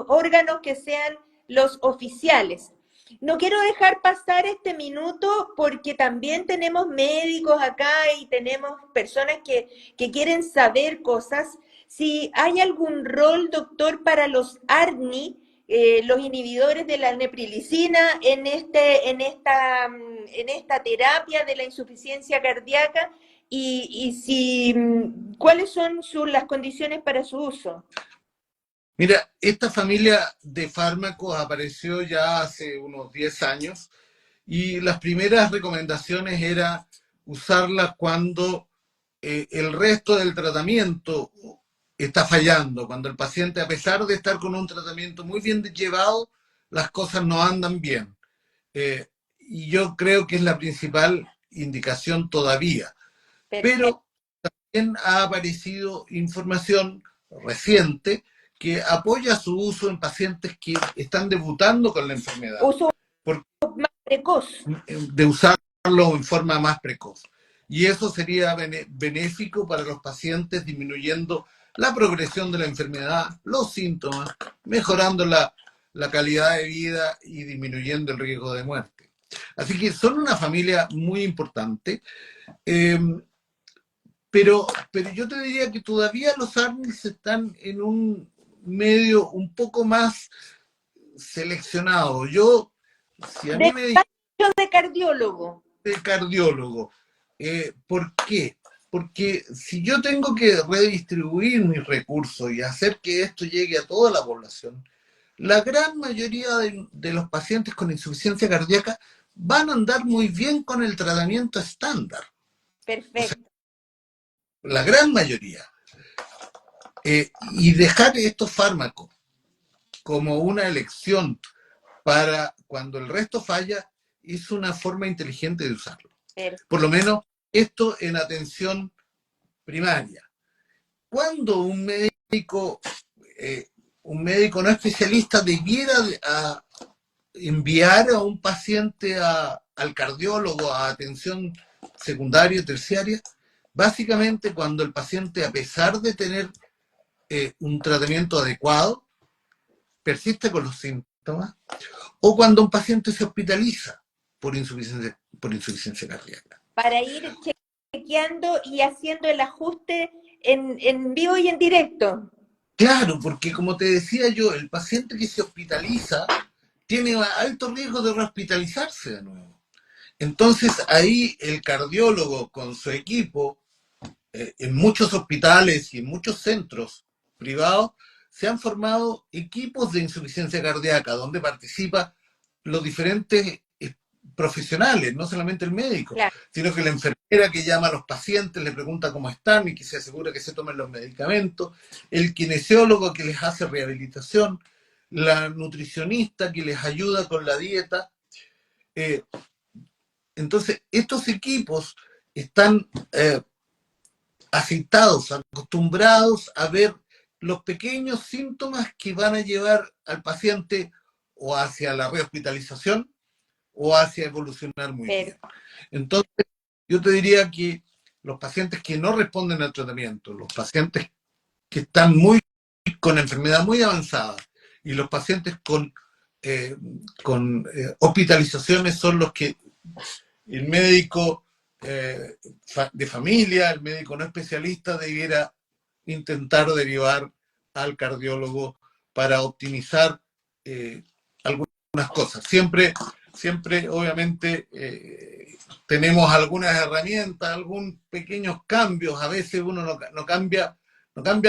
órganos que sean los oficiales. No quiero dejar pasar este minuto porque también tenemos médicos acá y tenemos personas que quieren saber cosas. Si hay algún rol, doctor, para los ARNI, los inhibidores de la neprilicina en esta terapia de la insuficiencia cardíaca y si, cuáles son las condiciones para su uso. Mira, esta familia de fármacos apareció ya hace unos 10 años y las primeras recomendaciones era usarla cuando el resto del tratamiento está fallando, cuando el paciente, a pesar de estar con un tratamiento muy bien llevado, las cosas no andan bien. Y yo creo que es la principal indicación todavía. Perfecto. Pero también ha aparecido información reciente que apoya su uso en pacientes que están debutando con la enfermedad, Uso más precoz. de usarlo en forma más precoz. Y eso sería benéfico para los pacientes, disminuyendo la progresión de la enfermedad, los síntomas, mejorando la calidad de vida y disminuyendo el riesgo de muerte. Así que son una familia muy importante. Eh, pero yo te diría que todavía los ARNIs están en un medio un poco más seleccionado. Si a De, mí me dice de cardiólogo. cardiólogo, ¿por qué? Porque si yo tengo que redistribuir mis recursos y hacer que esto llegue a toda la población, la gran mayoría de los pacientes con insuficiencia cardíaca van a andar muy bien con el tratamiento estándar. O sea, Perfecto. la gran mayoría. Y dejar estos fármacos como una elección para cuando el resto falla es una forma inteligente de usarlo. Por lo menos esto en atención primaria. Cuando un médico no especialista debiera enviar a un paciente al cardiólogo a atención secundaria o terciaria, básicamente cuando el paciente, a pesar de tener un tratamiento adecuado, persiste con los síntomas, o cuando un paciente se hospitaliza por insuficiencia cardíaca. Para ir chequeando y haciendo el ajuste en vivo y en directo. Claro, porque como te decía yo, el paciente que se hospitaliza tiene alto riesgo de rehospitalizarse de nuevo. Entonces ahí el cardiólogo con su equipo, en muchos hospitales y en muchos centros privados, se han formado equipos de insuficiencia cardíaca donde participan los diferentes profesionales, no solamente el médico, Claro. sino que la enfermera que llama a los pacientes, le pregunta cómo están y que se asegura que se tomen los medicamentos, el kinesiólogo que les hace rehabilitación, la nutricionista que les ayuda con la dieta. Entonces, estos equipos están aceitados, acostumbrados a ver los pequeños síntomas que van a llevar al paciente o hacia la rehospitalización o hacia evolucionar muy bien. Entonces, yo te diría que los pacientes que no responden al tratamiento, los pacientes que están con enfermedad muy avanzada y los pacientes con hospitalizaciones son los que el médico de familia, el médico no especialista debiera intentar derivar al cardiólogo para optimizar algunas cosas. Siempre obviamente, tenemos algunas herramientas, algunos pequeños cambios. A veces uno no cambia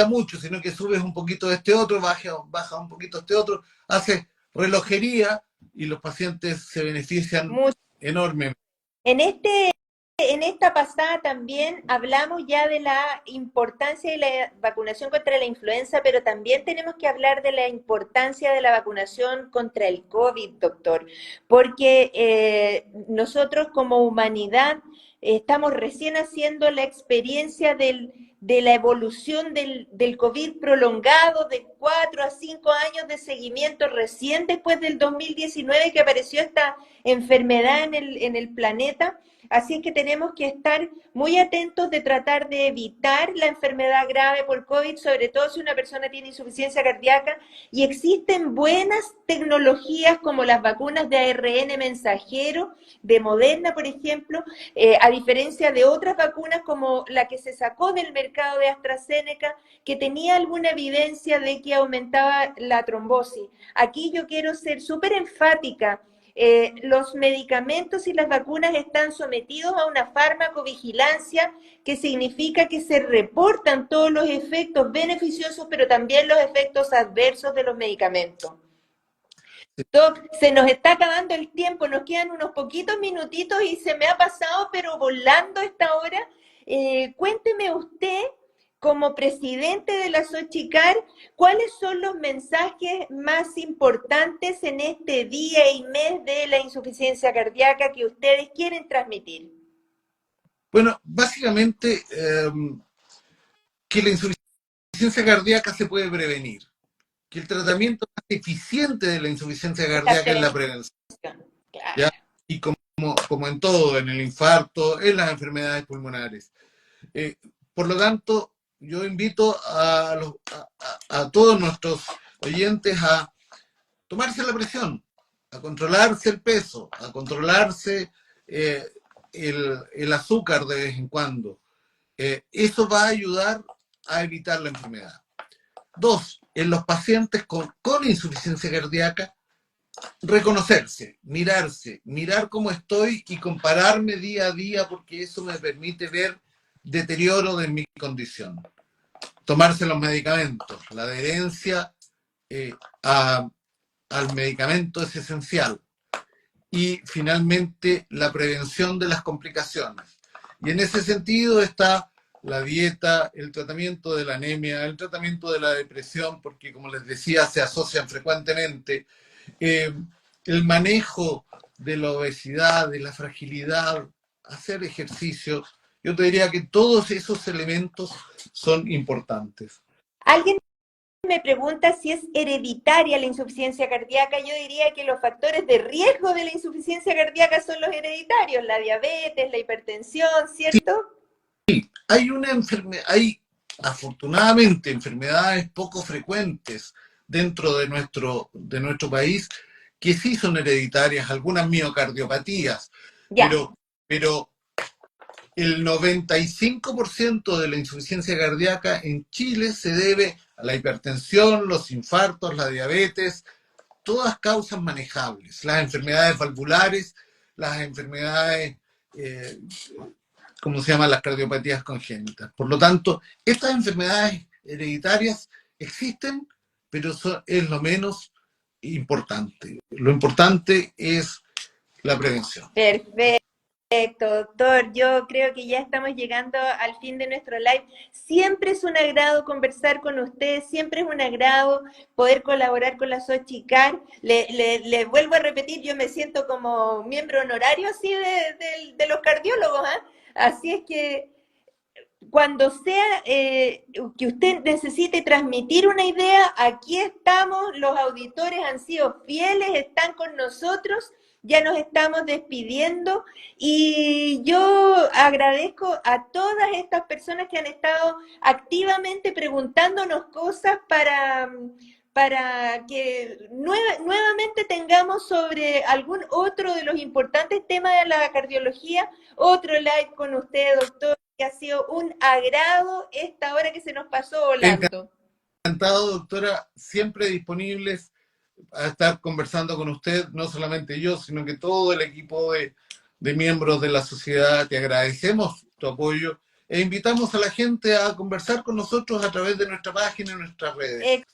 mucho, sino que subes un poquito de este otro, baja un poquito de este otro, hace relojería y los pacientes se benefician enormemente. En este en esta pasada también hablamos ya de la importancia de la vacunación contra la influenza, pero también tenemos que hablar de la importancia de la vacunación contra el COVID, doctor, porque nosotros como humanidad estamos recién haciendo la experiencia de la evolución del COVID prolongado de 4 a 5 años de seguimiento recién después del 2019 que apareció esta enfermedad en el planeta. Así es que tenemos que estar muy atentos de tratar de evitar la enfermedad grave por COVID, sobre todo si una persona tiene insuficiencia cardíaca. Y existen buenas tecnologías como las vacunas de ARN mensajero, de Moderna, por ejemplo, a diferencia de otras vacunas como la que se sacó del mercado de AstraZeneca, que tenía alguna evidencia de que aumentaba la trombosis. Aquí yo quiero ser súper enfática. Los medicamentos y las vacunas están sometidos a una farmacovigilancia que significa que se reportan todos los efectos beneficiosos, pero también los efectos adversos de los medicamentos. Doc, se nos está acabando el tiempo, nos quedan unos poquitos minutitos y se me ha pasado, pero volando esta hora. Cuénteme usted, como presidente de la Sochicar, ¿cuáles son los mensajes más importantes en este día y mes de la insuficiencia cardíaca que ustedes quieren transmitir? Bueno, básicamente que la insuficiencia cardíaca se puede prevenir, que el tratamiento más eficiente de la insuficiencia La cardíaca es la prevención, ¿ya? claro. Y como en todo, en el infarto, en las enfermedades pulmonares. Eh, por lo tanto, yo invito a todos nuestros oyentes a tomarse la presión, a controlarse el peso, a controlarse eh, el azúcar de vez en cuando. Eso va a ayudar a evitar la enfermedad. Dos, en los pacientes con insuficiencia cardíaca, reconocerse, mirarse, mirar cómo estoy y compararme día a día porque eso me permite ver deterioro de mi condición. Tomarse los medicamentos, la adherencia eh, a, al medicamento es esencial. Y finalmente la prevención de las complicaciones. Y en ese sentido está la dieta, el tratamiento de la anemia, el tratamiento de la depresión, porque como les decía, se asocian frecuentemente, eh, el manejo de la obesidad, de la fragilidad, hacer ejercicio. Yo te diría que todos esos elementos son importantes. ¿Alguien me pregunta si es hereditaria la insuficiencia cardíaca? Yo diría que los factores de riesgo de la insuficiencia cardíaca son los hereditarios, la diabetes, la hipertensión, Sí, ¿cierto? hay afortunadamente enfermedades poco frecuentes dentro de nuestro país que sí son hereditarias, algunas miocardiopatías, Ya, pero el 95% de la insuficiencia cardíaca en Chile se debe a la hipertensión, los infartos, la diabetes, todas causas manejables, las enfermedades valvulares, las enfermedades, eh, ¿cómo se llaman? Las cardiopatías congénitas. Por lo tanto, estas enfermedades hereditarias existen, pero es lo menos importante. Lo importante es la prevención. perfecto. Perfecto, doctor. Yo creo que ya estamos llegando al fin de nuestro live. Siempre es un agrado conversar con usted, siempre es un agrado poder colaborar con la Sochicar. Le vuelvo a repetir, yo me siento como miembro honorario así de los cardiólogos, ¿eh? Así es que cuando sea que usted necesite transmitir una idea, aquí estamos, los auditores han sido fieles, están con nosotros, ya nos estamos despidiendo y yo agradezco a todas estas personas que han estado activamente preguntándonos cosas para que nuevamente tengamos sobre algún otro de los importantes temas de la cardiología, otro live con usted, doctor, que ha sido un agrado esta hora que se nos pasó volando. Encantado, doctora, siempre disponibles a estar conversando con usted, no solamente yo, sino que todo el equipo de miembros de la sociedad. Te agradecemos tu apoyo e invitamos a la gente a conversar con nosotros a través de nuestra página y nuestras redes.